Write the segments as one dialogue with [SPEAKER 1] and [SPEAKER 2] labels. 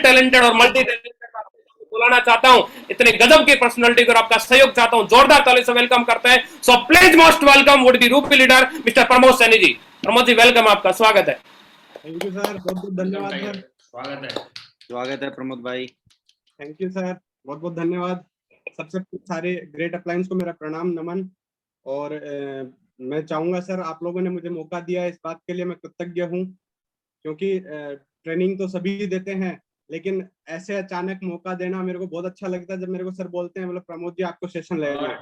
[SPEAKER 1] Talented और multi talented बुलाना चाहता हूं, इतने गजब की पर्सनालिटी को आपका सहयोग चाहता हूं, जोरदार ताली से वेलकम करते हैं। So please most welcome would be रूपी leader mister Pramod Saini ji. Pramod ji welcome, आपका स्वागत है।
[SPEAKER 2] थैंक यू सर, बहुत बहुत धन्यवाद सर।
[SPEAKER 3] स्वागत है प्रमोद भाई।
[SPEAKER 2] थैंक यू सर, बहुत बहुत धन्यवाद। सबसे सारे ग्रेट अप्लायंस को मेरा प्रणाम नमन। और मैं चाहूंगा सर, आप लोगों ने मुझे मौका दिया, इस बात के लिए मैं कृतज्ञ हूँ, क्योंकि ट्रेनिंग तो सभी देते हैं, लेकिन ऐसे अचानक मौका देना मेरे को बहुत अच्छा लगता है। जब मेरे को सर बोलते हैं, मतलब प्रमोद जी आपको सेशन लेना है।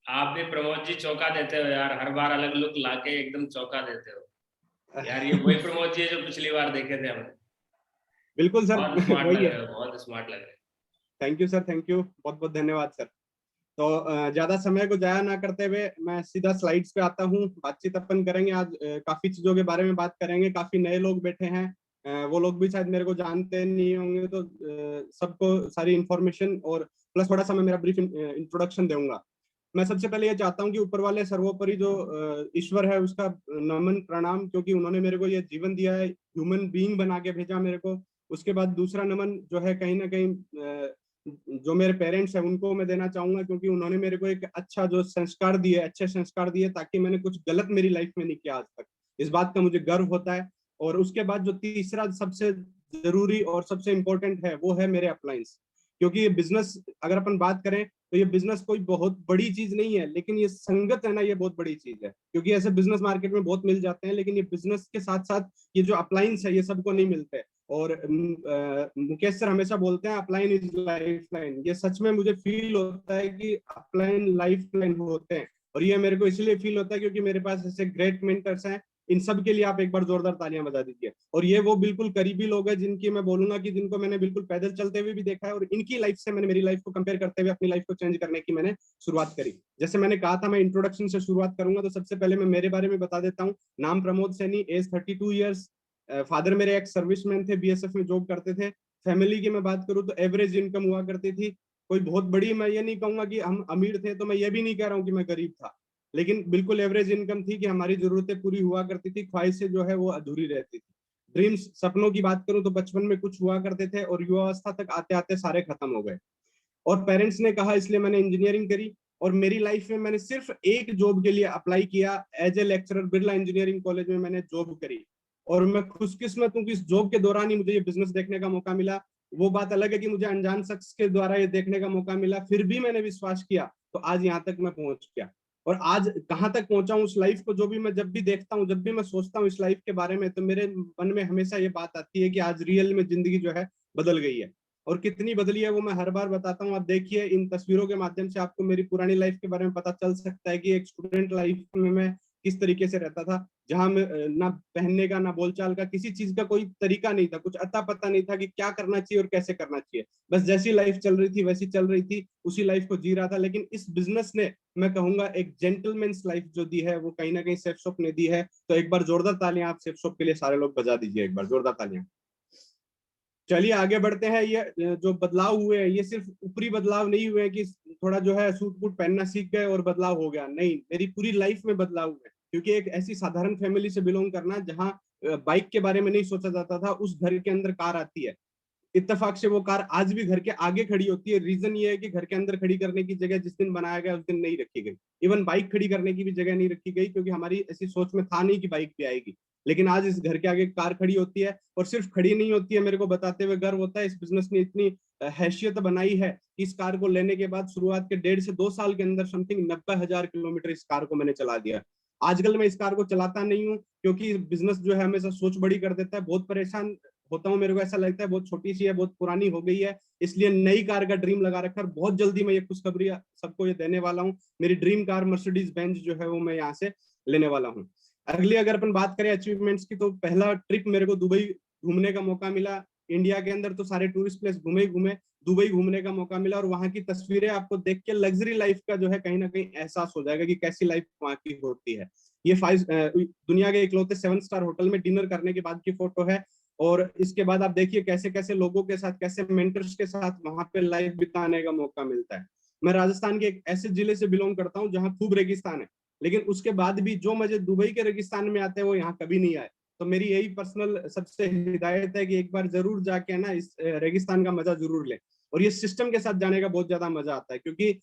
[SPEAKER 4] आप भी प्रमोद जी चौका देते हो यार, हर बार अलग लुक लाके एकदम चौका देते हो यार। ये वही प्रमोद जी है जो पिछली बार देखे थे हमने।
[SPEAKER 2] बिल्कुल सर,
[SPEAKER 4] बहुत स्मार्ट लग
[SPEAKER 2] वही
[SPEAKER 4] रहे
[SPEAKER 2] है।
[SPEAKER 4] हो, बहुत स्मार्ट लग रहे हो।
[SPEAKER 2] Thank you sir, thank you, बहुत बहुत धन्यवाद सर। तो ज्यादा समय को जाया ना करते हुए मैं सीधा स्लाइड्स पे आता हूँ। बातचीत अपन करेंगे आज, काफी चीजों के बारे में बात करेंगे। काफी नए लोग बैठे हैं, वो लोग भी शायद मेरे को जानते नहीं होंगे, तो सबको सारी इंफॉर्मेशन और प्लस थोड़ा सा मैं मेरा ब्रीफ इंट्रोडक्शन दूंगा। मैं सबसे पहले ये चाहता हूँ कि ऊपर वाले सर्वोपरि जो ईश्वर है उसका नमन प्रणाम, क्योंकि उन्होंने मेरे को ये जीवन दिया है, ह्यूमन बीइंग बना के भेजा मेरे को। उसके बाद दूसरा नमन जो है कहीं ना कहीं जो मेरे पेरेंट्स हैं उनको मैं देना चाहूंगा, क्योंकि उन्होंने मेरे को एक अच्छा जो संस्कार दिए, अच्छे संस्कार दिए, ताकि मैंने कुछ गलत मेरी लाइफ में नहीं किया आज तक। इस बात का मुझे गर्व होता है। और उसके बाद जो तीसरा सबसे जरूरी और सबसे इंपॉर्टेंट है वो है मेरे अपलायंस, क्योंकि ये बिजनेस अगर अपन बात करें तो ये बिजनेस कोई बहुत बड़ी चीज नहीं है, लेकिन ये संगत है ना, ये बहुत बड़ी चीज है। क्योंकि ऐसे बिजनेस मार्केट में बहुत मिल जाते हैं, लेकिन ये बिजनेस के साथ साथ ये जो अपलायंस है ये सबको नहीं मिलते। और मुकेश सर हमेशा बोलते हैं अपलाइन इज लाइफ लाइन। ये सच में मुझे फील होता है कि अपलाइन लाइफ लाइन होते हैं, और ये मेरे को इसलिए फील होता है क्योंकि मेरे पास ऐसे ग्रेट मेंटर्स हैं। इन सब के लिए आप एक बार जोरदार तालियां बजा दीजिए। और ये वो बिल्कुल करीबी लोग हैं जिनकी मैं बोलूंगा कि जिनको मैंने बिल्कुल पैदल चलते हुए भी देखा है, और इनकी लाइफ से मैंने मेरी लाइफ को कंपेयर करते हुए अपनी लाइफ को चेंज करने की मैंने शुरुआत करी। जैसे मैंने कहा था मैं इंट्रोडक्शन से शुरुआत करूंगा, तो सबसे पहले मैं मेरे बारे में बता देता हूँ। नाम Pramod Saini, age 32 years. Father मेरे एक सर्विसमैन थे, बीएसएफ में जॉब करते थे। फैमिली की मैं बात करूं तो एवरेज इनकम हुआ करती थी, कोई बहुत बड़ी, मैं ये नहीं कहूंगा कि हम अमीर थे, तो मैं ये भी नहीं कह रहा हूँ कि मैं गरीब था, लेकिन बिल्कुल एवरेज इनकम थी कि हमारी जरूरतें पूरी हुआ करती थी, ख्वाहिशें जो है वो अधूरी रहती थी। ड्रीम्स, सपनों की बात करूं तो बचपन में कुछ हुआ करते थे, और युवावस्था तक आते आते सारे खत्म हो गए। और पेरेंट्स ने कहा इसलिए मैंने इंजीनियरिंग करी। और मेरी लाइफ में मैंने सिर्फ एक जॉब के लिए अप्लाई किया, as a lecturer Birla engineering college में मैंने जॉब करी। और मैं खुशकिस्मत हूँ कि इस जॉब के दौरान ही मुझे ये बिजनेस देखने का मौका मिला। वो बात अलग है कि मुझे अनजान शख्स के द्वारा ये देखने का मौका मिला, फिर भी मैंने विश्वास किया, तो आज यहाँ तक मैं पहुंच गया। और आज कहाँ तक पहुंचा हूँ, उस लाइफ को जो भी मैं जब भी देखता हूँ, जब भी मैं सोचता हूँ इस लाइफ के बारे में, तो मेरे मन में हमेशा ये बात आती है कि आज रियल में जिंदगी जो है बदल गई है। और कितनी बदली है वो मैं हर बार बताता हूँ। आप देखिए, इन तस्वीरों के माध्यम से आपको मेरी पुरानी लाइफ के बारे में पता चल सकता है कि एक स्टूडेंट लाइफ में मैं किस तरीके से रहता था, जहां में ना पहनने का, ना बोलचाल का, किसी चीज का कोई तरीका नहीं था, कुछ अता पता नहीं था कि क्या करना चाहिए और कैसे करना चाहिए। बस जैसी लाइफ चल रही थी वैसी चल रही थी, उसी लाइफ को जी रहा था। लेकिन इस बिजनेस ने, मैं कहूंगा, एक जेंटलमैन्स लाइफ जो दी है वो कहीं ना कहीं सेफ शॉप ने दी है। तो एक बार जोरदार तालियां आप सेफ शॉप के लिए सारे लोग बजा दीजिए, एक बार जोरदार तालियां। चलिए आगे बढ़ते हैं। ये जो बदलाव हुए हैं ये सिर्फ ऊपरी बदलाव नहीं हुए कि थोड़ा जो है सूट बूट पहनना सीख गए और बदलाव हो गया, नहीं, मेरी पूरी लाइफ में बदलाव हुए। क्योंकि एक ऐसी साधारण फैमिली से बिलोंग करना जहां बाइक के बारे में नहीं सोचा जाता था, उस घर के अंदर कार आती है। इत्तेफाक से वो कार आज भी घर के आगे खड़ी होती है। रीजन ये है कि घर के अंदर खड़ी करने की जगह जिस दिन बनाया गया उस दिन नहीं रखी गई। इवन बाइक खड़ी करने की भी जगह नहीं रखी गई, क्योंकि हमारी ऐसी सोच में था नहीं कि बाइक भी आएगी। लेकिन आज इस घर के आगे कार खड़ी होती है, और सिर्फ खड़ी नहीं होती है, मेरे को बताते हुए गर्व होता है। इस बिजनेस ने इतनी हैसियत बनाई है कि इस कार को लेने के बाद शुरुआत के 1.5 से 2 साल के अंदर समथिंग 90,000 किलोमीटर इस कार को मैंने चला दिया। आजकल मैं इस कार को चलाता नहीं हूँ, क्योंकि बिजनेस जो है हमेशा सोच बड़ी कर देता है। बहुत परेशान होता हूँ, मेरे को ऐसा लगता है बहुत छोटी सी है, बहुत पुरानी हो गई है, इसलिए नई कार का ड्रीम लगा रखा है। बहुत जल्दी मैं ये खुशखबरी सबको ये देने वाला हूँ। मेरी ड्रीम कार मर्सिडीज बेंज जो है वो मैं यहाँ से लेने वाला हूँ। अगली अगर अपन बात करें अचीवमेंट्स की, तो पहला ट्रिप मेरे को दुबई घूमने का मौका मिला। इंडिया के अंदर तो सारे टूरिस्ट प्लेस घूमे घूमे, दुबई घूमने का मौका मिला। और वहां की तस्वीरें आपको देख के लग्जरी लाइफ का जो है कहीं ना कहीं एहसास हो जाएगा कि कैसी लाइफ वहां की होती है। ये दुनिया के इकलौते 7 स्टार होटल में डिनर करने के बाद की फोटो है। और इसके बाद आप देखिए कैसे कैसे लोगों के साथ, कैसे मेंटर्स के साथ वहां पे लाइफ बिताने का मौका मिलता है। मैं राजस्थान के एक ऐसे जिले से बिलोंग करता हूँ जहाँ खूब रेगिस्तान है, लेकिन उसके बाद भी जो मजे दुबई के रेगिस्तान में आते हैं वो यहाँ कभी नहीं आए। तो मेरी यही पर्सनल सबसे हिदायत है कि एक बार जरूर जाके ना इस रेगिस्तान का मजा जरूर लें। और ये सिस्टम के साथ जाने का बहुत ज्यादा मजा आता है, क्योंकि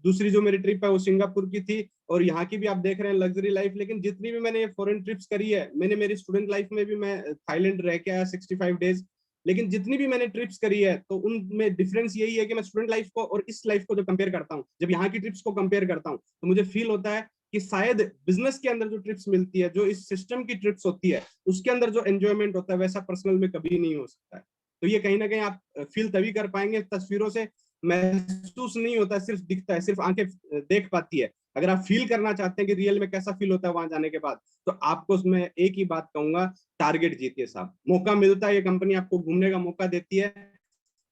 [SPEAKER 2] दूसरी जो मेरी ट्रिप है वो सिंगापुर की थी, और यहाँ की भी आप देख रहे हैं लग्जरी लाइफ। लेकिन जितनी भी मैंने फॉरेन ट्रिप्स करी है, मैंने मेरी स्टूडेंट लाइफ में भी मैं थाईलैंड रह के आया 65 डेज, लेकिन जितनी भी मैंने ट्रिप्स करी है तो उनमें डिफरेंस यही है कि मैं स्टूडेंट लाइफ को और इस लाइफ को जब कंपेयर करता हूँ, जब यहाँ की ट्रिप्स को कंपेयर करता हूँ, तो मुझे फील होता है कि शायद बिजनेस के अंदर जो ट्रिप्स मिलती है, जो इस सिस्टम की ट्रिप्स होती है, उसके अंदर जो एंजॉयमेंट होता है वैसा पर्सनल में कभी नहीं हो सकता है। तो ये कहीं ना कहीं आप फील तभी कर पाएंगे, तस्वीरों से महसूस नहीं होता, सिर्फ दिखता है, सिर्फ आंखें देख पाती है। अगर आप फील करना चाहते हैं कि रियल में कैसा फील होता है वहां जाने के बाद, तो आपको उसमें एक ही बात कहूंगा, टारगेट जीतिए साहब। मौका मिलता है, ये कंपनी आपको घूमने का मौका देती है,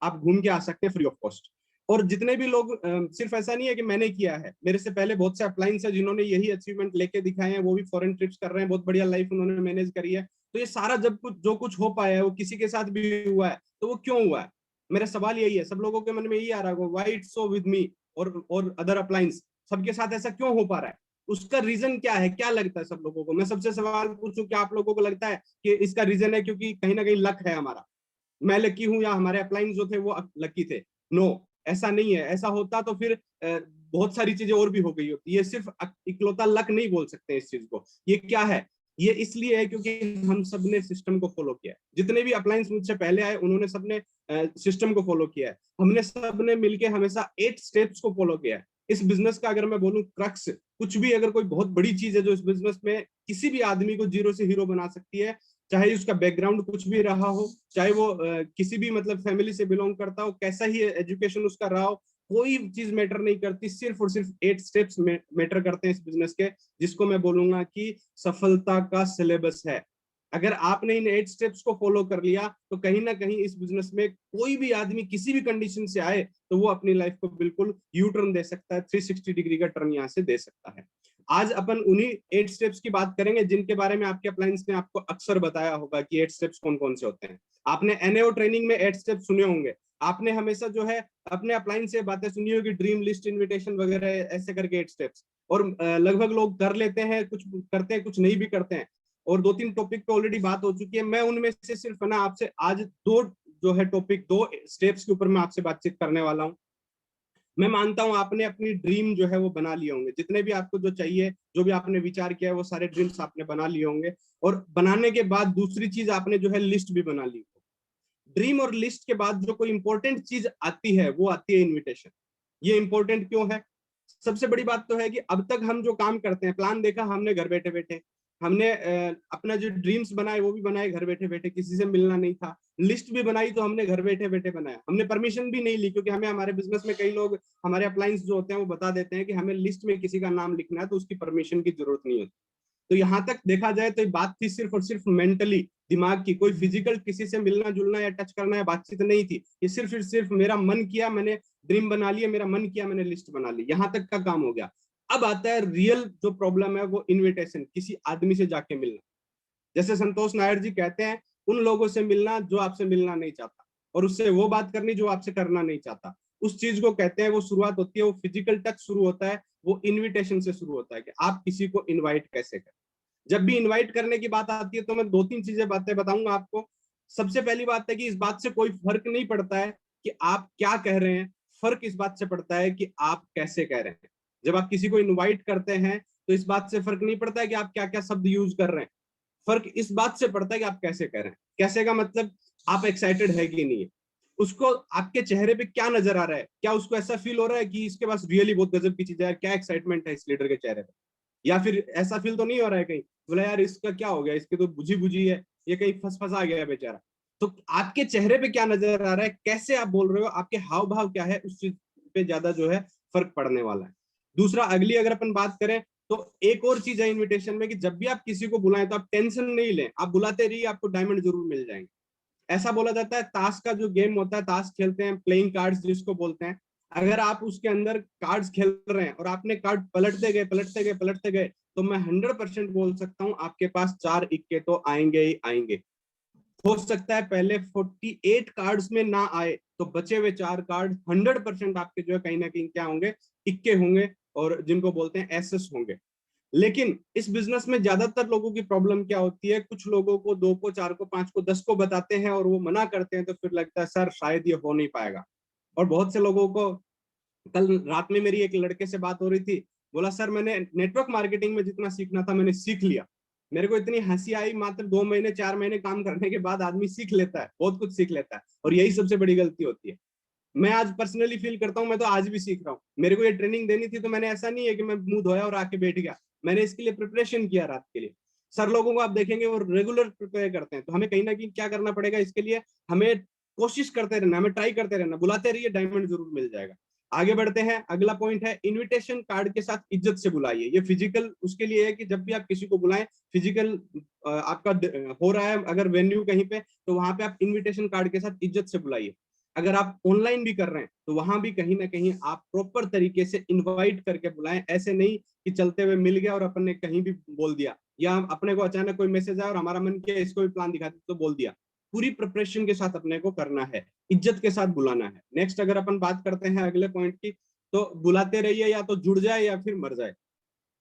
[SPEAKER 2] आप घूम के आ सकते हैं फ्री ऑफ कॉस्ट। और जितने भी लोग, सिर्फ ऐसा नहीं है कि मैंने किया है, मेरे से पहले बहुत से अपलाइंस है जिन्होंने यही अचीवमेंट लेके दिखाए हैं, वो भी फॉरेन ट्रिप्स कर रहे हैं, बहुत बढ़िया लाइफ उन्होंने मैनेज करी है। तो ये सारा जब कुछ जो कुछ हो पाया है वो किसी के साथ भी हुआ है, तो वो क्यों हुआ है? मेरा सवाल यही है, सब लोगों के मन में यही आ रहा है, why it's so with me और अदर अपलाइंस, सबके साथ ऐसा क्यों हो पा रहा है? उसका रीजन क्या है? क्या लगता है सब लोगों को? मैं सबसे सवाल पूछूं, क्या आप लोगों को लगता है कि इसका रीजन है क्योंकि कहीं ना कहीं लक है हमारा, मैं लकी हूं या हमारे अपलाइंस जो थे वो लकी थे? नो, ऐसा नहीं है। ऐसा होता तो फिर बहुत सारी चीजें और भी हो गई होती। ये सिर्फ इकलौता लक नहीं बोल सकते इस चीज को। ये क्या है? ये इसलिए है क्योंकि हम सबने सिस्टम को फॉलो किया है। जितने भी अपलाइंस मुझसे पहले आए उन्होंने सबने सिस्टम को फॉलो किया है। हमने सबने मिलके हमेशा 8 स्टेप्स को फॉलो किया है। इस बिजनेस का अगर मैं बोलूं क्रक्स, कुछ भी अगर कोई बहुत बड़ी चीज है जो इस बिजनेस में किसी भी आदमी को जीरो से हीरो बना सकती है, चाहे उसका बैकग्राउंड कुछ भी रहा हो, चाहे वो किसी भी मतलब फैमिली से बिलोंग करता हो, कैसा ही एजुकेशन उसका रहा हो, कोई चीज मैटर नहीं करती, सिर्फ और सिर्फ 8 स्टेप्स मैटर करते हैं इस बिजनेस के, जिसको मैं बोलूंगा कि सफलता का सिलेबस है। अगर आपने इन 8 स्टेप्स को फॉलो कर लिया तो कहीं ना कहीं इस बिजनेस में कोई भी आदमी किसी भी कंडीशन से आए तो वो अपनी लाइफ को बिल्कुल यू टर्न दे सकता है, 360 डिग्री का टर्न यहाँ से दे सकता है। आज अपन उन्हीं 8 स्टेप्स की बात करेंगे जिनके बारे में आपके अपलाइंस ने आपको अक्सर बताया होगा कि 8 स्टेप्स कौन कौन से होते हैं। आपने एनएओ ट्रेनिंग में 8 स्टेप्स सुने होंगे। आपने हमेशा जो है अपने अपलाइंस से बातें सुनी होगी, ड्रीम लिस्ट, इन्विटेशन वगैरह, ऐसे करके 8 स्टेप्स। और लगभग लोग कर लेते हैं, कुछ करते हैं, कुछ नहीं भी करते हैं। और 2-3 टॉपिक पे ऑलरेडी बात हो चुकी है। मैं उनमें से सिर्फ ना आपसे आज 2 जो है टॉपिक, 2 स्टेप्स के ऊपर मैं आपसे बातचीत करने वाला हूँ। मैं मानता हूं आपने अपनी ड्रीम जो है वो बना लिए होंगे, जितने भी आपको जो चाहिए, जो भी आपने विचार किया है, वो सारे ड्रीम्स आपने बना लिए होंगे। और बनाने के बाद दूसरी चीज आपने जो है लिस्ट भी बना ली। ड्रीम और लिस्ट के बाद जो कोई इंपॉर्टेंट चीज आती है वो आती है इनविटेशन। ये इंपॉर्टेंट क्यों है? सबसे बड़ी बात तो है कि अब तक हम जो काम करते हैं, प्लान देखा हमने घर बैठे बैठे, हमने अपना जो ड्रीम्स बनाए वो भी बनाए घर बैठे बैठे, किसी से मिलना नहीं था। लिस्ट भी बनाई तो हमने घर बैठे बैठे बनाया, हमने परमिशन भी नहीं ली, क्योंकि हमें हमारे बिजनेस में कई लोग, हमारे अपलाइंस जो होते हैं वो बता देते हैं कि हमें लिस्ट में किसी का नाम लिखना है तो उसकी परमिशन की जरूरत नहीं होती। तो यहाँ तक देखा जाए तो बात थी सिर्फ और सिर्फ मेंटली, दिमाग की, कोई फिजिकल किसी से मिलना जुलना या टच करना या बातचीत नहीं थी। ये सिर्फ और सिर्फ मेरा मन किया, मैंने ड्रीम बना लिया, मेरा मन किया, मैंने लिस्ट बना ली, यहाँ तक का काम हो गया। अब आता है रियल जो प्रॉब्लम है, वो इनविटेशन, किसी आदमी से जाके मिलना। जैसे संतोष नायर जी कहते हैं, उन लोगों से मिलना जो आपसे मिलना नहीं चाहता, और उससे वो बात करनी जो आपसे करना नहीं चाहता, उस चीज को कहते हैं, वो शुरुआत होती है, वो फिजिकल टच शुरू होता है, वो इनविटेशन से शुरू होता है कि आप किसी को इनवाइट कैसे करें। जब भी इनवाइट करने की बात आती है तो मैं 2-3 चीजें बातें बताऊंगा आपको। सबसे पहली बात है कि इस बात से कोई फर्क नहीं पड़ता है कि आप क्या कह रहे हैं, फर्क इस बात से पड़ता है कि आप कैसे कह रहे हैं। जब आप किसी को इनवाइट करते हैं तो इस बात से फर्क नहीं पड़ता है कि आप क्या क्या शब्द यूज कर रहे हैं, फर्क इस बात से पड़ता है कि आप कैसे कह रहे हैं। कैसे का मतलब, आप एक्साइटेड है कि नहीं है, उसको आपके चेहरे पे क्या नजर आ रहा है, क्या उसको ऐसा फील हो रहा है कि इसके पास रियली बहुत गजब की चीज है, क्या एक्साइटमेंट है इस लीडर के चेहरे पे, या फिर ऐसा फील तो नहीं हो रहा है कहीं बोला यार इसका क्या हो गया, इसके तो बुझी बुझी है, ये कहीं फंसा गया है बेचारा। तो आपके चेहरे पे क्या नजर आ रहा है, कैसे आप बोल रहे हो, आपके हाव भाव क्या है, उस चीज पे ज्यादा जो है फर्क पड़ने वाला है। दूसरा, अगली अगर अपन बात करें तो एक और चीज है इनविटेशन में कि जब भी आप किसी को बुलाएं तो आप टेंशन नहीं लें, आप बुलाते रहिए, आपको डायमंड जरूर मिल जाएंगे। ऐसा बोला जाता है, ताश का जो गेम होता है, ताश खेलते हैं, प्लेइंग कार्ड्स जिसको बोलते हैं, अगर आप उसके अंदर कार्ड्स खेल रहे हैं और आपने कार्ड पलटते गए पलटते गए पलटते गए, तो मैं 100% बोल सकता हूं आपके पास 4 इक्के तो आएंगे ही आएंगे। हो सकता है पहले 48 कार्ड्स में ना आए तो बचे हुए 4 कार्ड 100% आपके जो है कहीं ना कहीं क्या होंगे, इक्के होंगे, और जिनको बोलते हैं एसेस होंगे। लेकिन इस बिजनेस में ज्यादातर लोगों की प्रॉब्लम क्या होती है, कुछ लोगों को 2 को 4 को 5 को 10 को बताते हैं और वो मना करते हैं, तो फिर लगता है सर शायद ये हो नहीं पाएगा। और बहुत से लोगों को, कल रात में मेरी एक लड़के से बात हो रही थी, बोला सर मैंने नेटवर्क मार्केटिंग में जितना सीखना था मैंने सीख लिया। मेरे को इतनी हंसी आई, मात्र 2 महीने 4 महीने काम करने के बाद आदमी सीख लेता है, बहुत कुछ सीख लेता है, और यही सबसे बड़ी गलती होती है। मैं आज पर्सनली फील करता हूँ, मैं तो आज भी सीख रहा हूँ। मेरे को ये ट्रेनिंग देनी थी तो मैंने ऐसा नहीं है कि मैं मुंह धोया और आके बैठ गया, मैंने इसके लिए प्रिपरेशन किया रात के लिए। सर लोगों को आप देखेंगे वो रेगुलर प्रिपेयर करते हैं, तो हमें कहीं ना कहीं क्या करना पड़ेगा इसके लिए, हमें कोशिश करते रहना, हमें ट्राई करते रहना, बुलाते रहिए, डायमंड जरूर मिल जाएगा। आगे बढ़ते हैं, अगला पॉइंट है इनविटेशन कार्ड के साथ इज्जत से बुलाइए। ये फिजिकल उसके लिए है कि जब भी आप किसी को बुलाएं, फिजिकल आपका हो रहा है अगर वेन्यू कहीं पे, तो वहां पे आप इनविटेशन कार्ड के साथ इज्जत से बुलाइए। अगर आप ऑनलाइन भी कर रहे हैं तो वहां भी कहीं ना कहीं आप प्रॉपर तरीके से इनवाइट करके बुलाएं। ऐसे नहीं कि चलते हुए मिल गया और अपन ने कहीं भी बोल दिया, या अपने को अचानक कोई मैसेज आया और हमारा मन किया इसको भी प्लान दिखा तो बोल दिया। पूरी प्रिपरेशन के साथ अपने को करना है, इज्जत के साथ बुलाना है। नेक्स्ट अगर अपन बात करते हैं अगले पॉइंट की, तो बुलाते रहिए, या तो जुड़ जाए या फिर मर जाए।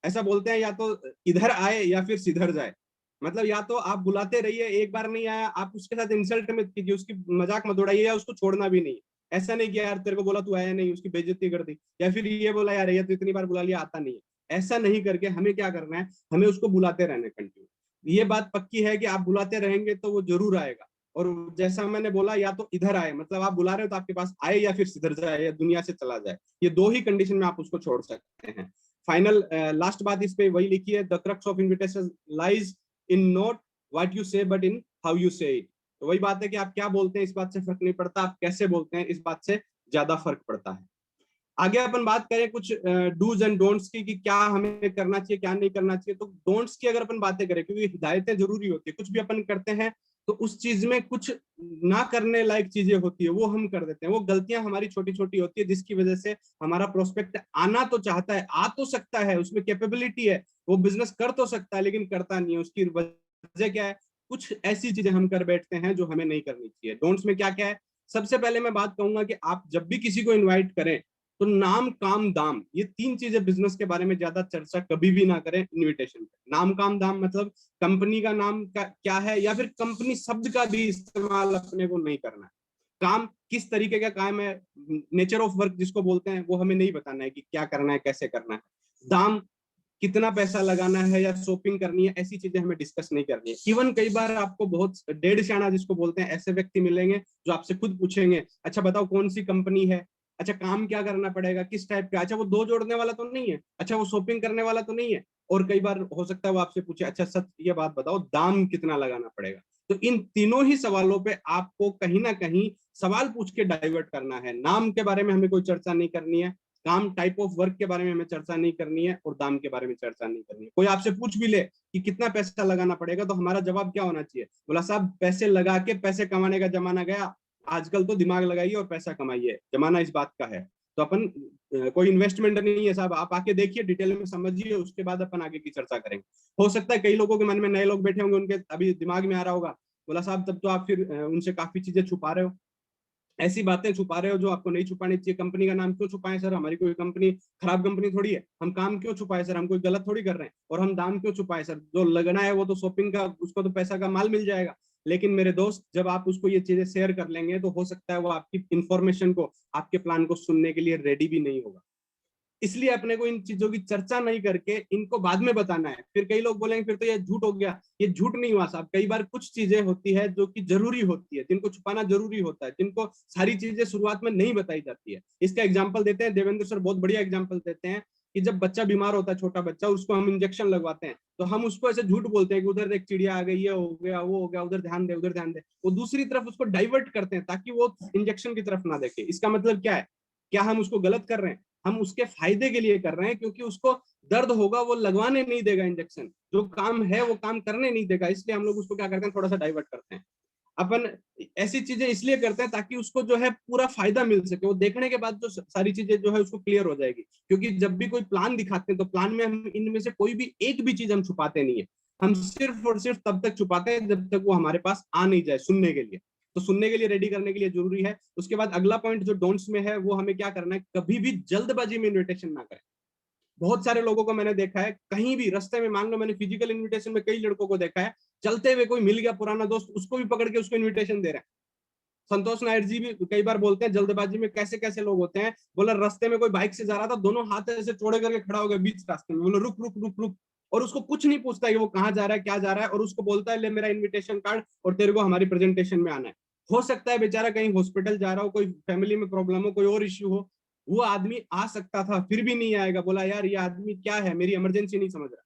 [SPEAKER 2] ऐसा बोलते हैं, या तो इधर आए या फिर सिधर जाए। मतलब या तो आप बुलाते रहिए, एक बार नहीं आया आप उसके साथ इंसल्ट मत कीजिए, उसकी मजाक मत उड़ाइए, या उसको छोड़ना भी नहीं। ऐसा नहीं कि यार तेरे को बोला तू आया नहीं, उसकी बेइज्जती कर दी, या फिर ये बोला यार ये तो इतनी बार बुला लिया आता नहीं है। ऐसा नहीं करके हमें क्या करना है, हमें उसको बुलाते रहना कंटिन्यू। ये बात पक्की है कि आप बुलाते रहेंगे तो वो जरूर आएगा। और जैसा मैंने बोला, या तो इधर आए, मतलब आप बुला रहे हो तो आपके पास आए, या फिर सिधर जाए या दुनिया से चला जाए। ये दो ही कंडीशन में आप उसको छोड़ सकते हैं। फाइनल लास्ट बात इस पे वही लिखी है, the crux of invitation lies in not what you से बट इन हाउ यू से इट। तो वही बात है कि आप क्या बोलते हैं इस बात से फर्क नहीं पड़ता, आप कैसे बोलते हैं इस बात से ज्यादा फर्क पड़ता है। आगे अपन बात करें कुछ डूज एंड डोंट्स की, कि क्या हमें करना चाहिए क्या नहीं करना चाहिए। तो डोंट्स की अगर अपन बातें करें, क्योंकि हिदायतें जरूरी होती है, कुछ भी अपन करते हैं तो उस चीज में कुछ ना करने लायक चीजें होती है, वो हम कर देते हैं। वो गलतियां हमारी छोटी छोटी होती है, जिसकी वजह से हमारा प्रोस्पेक्ट आना तो चाहता है, आ तो सकता है, उसमें कैपेबिलिटी है, वो बिजनेस कर तो सकता है, लेकिन करता नहीं है। उसकी वजह क्या है, कुछ ऐसी चीजें हम कर बैठते हैं जो हमें नहीं करनी चाहिए। डोंट्स में क्या क्या है, सबसे पहले मैं बात कहूंगा कि आप जब भी किसी को इन्वाइट करें तो नाम काम दाम, ये 3 चीजें बिजनेस के बारे में ज्यादा चर्चा कभी भी ना करें इनविटेशन पे। नाम काम दाम मतलब कंपनी का नाम का क्या है, या फिर कंपनी शब्द का भी इस्तेमाल अपने को नहीं करना है। काम किस तरीके का काम है, नेचर ऑफ वर्क जिसको बोलते हैं, वो हमें नहीं बताना है कि क्या करना है कैसे करना है। दाम कितना पैसा लगाना है या शॉपिंग करनी है, ऐसी चीजें हमें डिस्कस नहीं करनी है। इवन कई बार आपको बहुत डेढ़ शाना जिसको बोलते हैं, ऐसे व्यक्ति मिलेंगे जो आपसे खुद पूछेंगे अच्छा बताओ कौन सी कंपनी है, अच्छा काम क्या करना पड़ेगा, किस टाइप का, अच्छा वो 2 जोड़ने वाला तो नहीं है, अच्छा वो शॉपिंग करने वाला तो नहीं है। और कई बार हो सकता है वो आपसे पूछे अच्छा सच ये बात बताओ दाम कितना लगाना पड़ेगा। तो इन तीनों ही सवालों पे आपको कहीं ना कहीं सवाल पूछ के डाइवर्ट करना है। नाम के बारे में हमें कोई चर्चा नहीं करनी है, काम टाइप ऑफ वर्क के बारे में हमें चर्चा नहीं करनी है, और दाम के बारे में चर्चा नहीं करनी है। कोई आपसे पूछ भी ले कि कितना पैसा लगाना पड़ेगा, तो हमारा जवाब क्या होना चाहिए, बोला साहब पैसे लगा के पैसे कमाने का जमाना गया, आजकल तो दिमाग लगाइए और पैसा कमाइए, जमाना इस बात का है। तो अपन कोई इन्वेस्टमेंट नहीं है साहब, आप आके देखिए डिटेल में समझिए, उसके बाद अपन आगे की चर्चा करेंगे। हो सकता है कई लोगों के मन में, नए लोग बैठे होंगे, उनके अभी दिमाग में आ रहा होगा बोला साहब तब तो आप फिर उनसे काफी चीजें छुपा रहे हो, ऐसी बातें छुपा रहे हो जो आपको नहीं छुपानी चाहिए। कंपनी का नाम क्यों छुपाएं सर, हमारी कोई कंपनी खराब कंपनी थोड़ी है। हम काम क्यों छुपाए सर, हम कोई गलत थोड़ी कर रहे हैं। और हम दाम क्यों छुपाए सर, जो लगना है वो तो शॉपिंग का, उसको तो पैसा का माल मिल जाएगा। लेकिन मेरे दोस्त जब आप उसको ये चीजें शेयर कर लेंगे तो हो सकता है वो आपकी इंफॉर्मेशन को, आपके प्लान को सुनने के लिए रेडी भी नहीं होगा। इसलिए अपने को इन चीजों की चर्चा नहीं करके इनको बाद में बताना है। फिर कई लोग बोलेंगे फिर तो ये झूठ हो गया, ये झूठ नहीं हुआ साहब। कई बार कुछ चीजें होती है जो कि जरूरी होती है, जिनको छुपाना जरूरी होता है, जिनको सारी चीजें शुरुआत में नहीं बताई जाती है। इसका एग्जाम्पल देते हैं, देवेंद्र सर बहुत बढ़िया एग्जाम्पल देते हैं कि जब बच्चा बीमार होता है, छोटा बच्चा, उसको हम इंजेक्शन लगवाते हैं, तो हम उसको ऐसे झूठ बोलते हैं कि उधर एक चिड़िया आ गई, ये हो गया वो हो गया, उधर ध्यान दे उधर ध्यान दे। वो दूसरी तरफ उसको डाइवर्ट करते हैं ताकि वो इंजेक्शन की तरफ ना देखे। इसका मतलब क्या है, क्या हम उसको गलत कर रहे हैं, हम उसके फायदे के लिए कर रहे हैं, क्योंकि उसको दर्द होगा, वो लगवाने नहीं देगा इंजेक्शन, जो काम है वो काम करने नहीं देगा। इसलिए हम लोग उसको क्या करते हैं, थोड़ा सा डाइवर्ट करते हैं। अपन ऐसी चीजें इसलिए करते हैं ताकि उसको जो है पूरा फायदा मिल सके। वो देखने के बाद जो सारी चीजें जो है उसको क्लियर हो जाएगी। क्योंकि जब भी कोई प्लान दिखाते हैं तो प्लान में हम इनमें से कोई भी एक भी चीज हम छुपाते नहीं है। हम सिर्फ और सिर्फ तब तक छुपाते हैं जब तक वो हमारे पास आ नहीं जाए सुनने के लिए। तो सुनने के लिए, रेडी करने के लिए जरूरी है। उसके बाद अगला पॉइंट जो डोंट्स में है, वो हमें क्या करना है, कभी भी जल्दबाजी में इन्विटेशन ना करें। बहुत सारे लोगों को मैंने देखा है, कहीं भी रास्ते में, मान लो मैंने फिजिकल इनविटेशन में कई लड़कों को देखा है, चलते हुए कोई मिल गया पुराना दोस्त, उसको भी पकड़ के उसको इनविटेशन दे रहे हैं। संतोष नायर जी भी कई बार बोलते हैं जल्दबाजी में कैसे कैसे लोग होते हैं। बोला रास्ते में कोई बाइक से जा रहा था, दोनों हाथ ऐसे चौड़े करके खड़ा हो गया बीच रास्ते में, बोला रुक रुक रुक रुक, और उसको कुछ नहीं पूछता कि वो कहाँ जा रहा है, क्या जा रहा है, और उसको बोलता है ले मेरा इन्विटेशन कार्ड और तेरे को हमारी प्रेजेंटेशन में आना है। हो सकता है बेचारा कहीं हॉस्पिटल जा रहा हो, कोई फैमिली में प्रॉब्लम हो, कोई और इश्यू हो, वो आदमी आ सकता था फिर भी नहीं आएगा। बोला यार ये आदमी क्या है, मेरी इमरजेंसी नहीं समझ रहा।